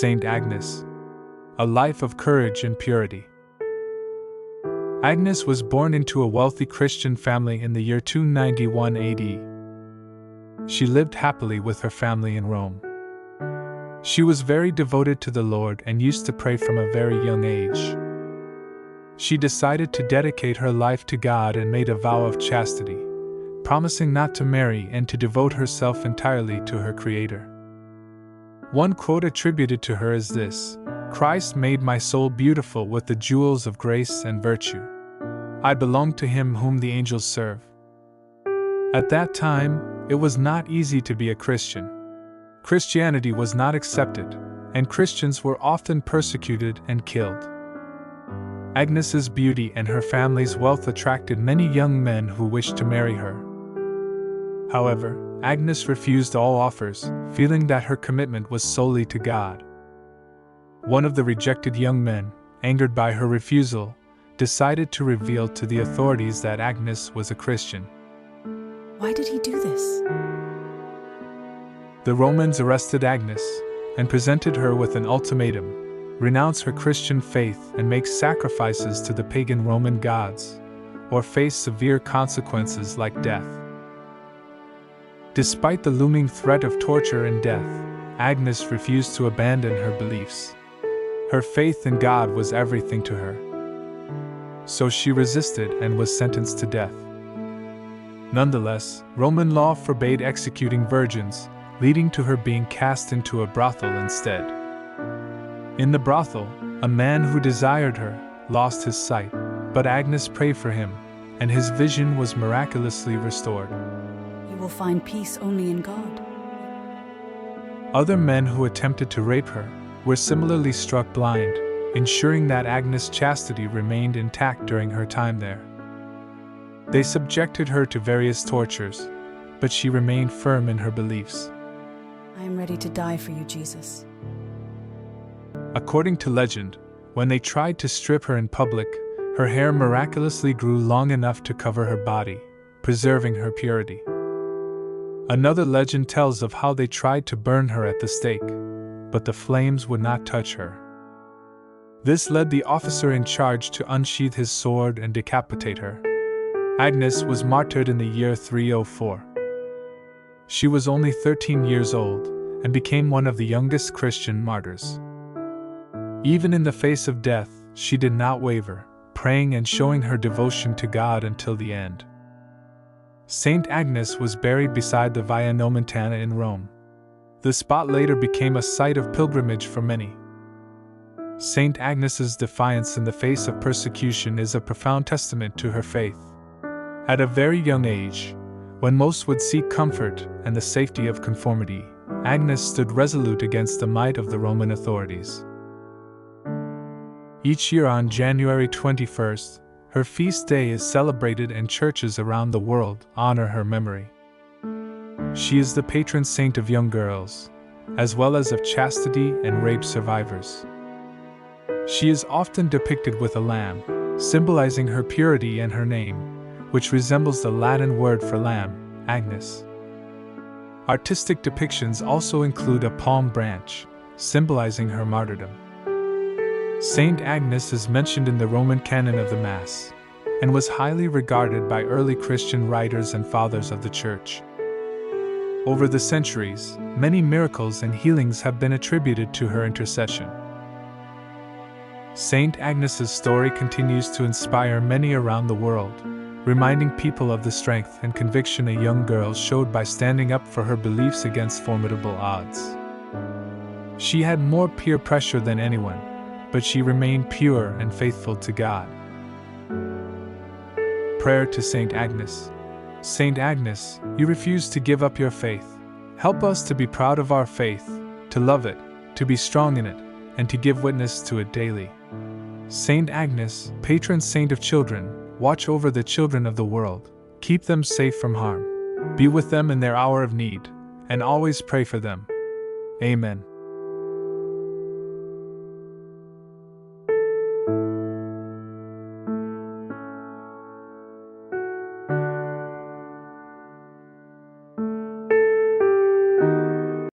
Saint Agnes. A life of courage and purity. Agnes was born into a wealthy Christian family in the year 291 AD. She lived happily with her family in Rome. She was very devoted to the Lord and used to pray from a very young age. She decided to dedicate her life to God and made a vow of chastity, promising not to marry and to devote herself entirely to her Creator. One quote attributed to her is this: "Christ made my soul beautiful with the jewels of grace and virtue. I belong to Him whom the angels serve." At that time, it was not easy to be a Christian. Christianity was not accepted, and Christians were often persecuted and killed. Agnes's beauty and her family's wealth attracted many young men who wished to marry her. However, Agnes refused all offers, feeling that her commitment was solely to God. One of the rejected young men, angered by her refusal, decided to reveal to the authorities that Agnes was a Christian. Why did he do this? The Romans arrested Agnes and presented her with an ultimatum: renounce her Christian faith and make sacrifices to the pagan Roman gods, or face severe consequences like death. Despite the looming threat of torture and death, Agnes refused to abandon her beliefs. Her faith in God was everything to her. So she resisted and was sentenced to death. Nonetheless, Roman law forbade executing virgins, leading to her being cast into a brothel instead. In the brothel, a man who desired her lost his sight, but Agnes prayed for him, and his vision was miraculously restored. You will find peace only in God. Other men who attempted to rape her were similarly struck blind, ensuring that Agnes' chastity remained intact during her time there. They subjected her to various tortures, but she remained firm in her beliefs. I am ready to die for you, Jesus. According to legend, when they tried to strip her in public, her hair miraculously grew long enough to cover her body, preserving her purity. Another legend tells of how they tried to burn her at the stake, but the flames would not touch her. This led the officer in charge to unsheath his sword and decapitate her. Agnes was martyred in the year 304. She was only 13 years old and became one of the youngest Christian martyrs. Even in the face of death, she did not waver, praying and showing her devotion to God until the end. Saint Agnes was buried beside the Via Nomentana in Rome. The spot later became a site of pilgrimage for many. Saint Agnes's defiance in the face of persecution is a profound testament to her faith. At a very young age, when most would seek comfort and the safety of conformity, Agnes stood resolute against the might of the Roman authorities. Each year on January 21st, her feast day is celebrated and churches around the world honor her memory. She is the patron saint of young girls, as well as of chastity and rape survivors. She is often depicted with a lamb, symbolizing her purity and her name, which resembles the Latin word for lamb, Agnes. Artistic depictions also include a palm branch, symbolizing her martyrdom. Saint Agnes is mentioned in the Roman canon of the Mass, and was highly regarded by early Christian writers and fathers of the Church. Over the centuries, many miracles and healings have been attributed to her intercession. Saint Agnes's story continues to inspire many around the world, reminding people of the strength and conviction a young girl showed by standing up for her beliefs against formidable odds. She had more peer pressure than anyone, but she remained pure and faithful to God. Prayer to Saint Agnes. Saint Agnes, you refuse to give up your faith. Help us to be proud of our faith, to love it, to be strong in it, and to give witness to it daily. Saint Agnes, patron saint of children, watch over the children of the world, keep them safe from harm, be with them in their hour of need, and always pray for them. Amen.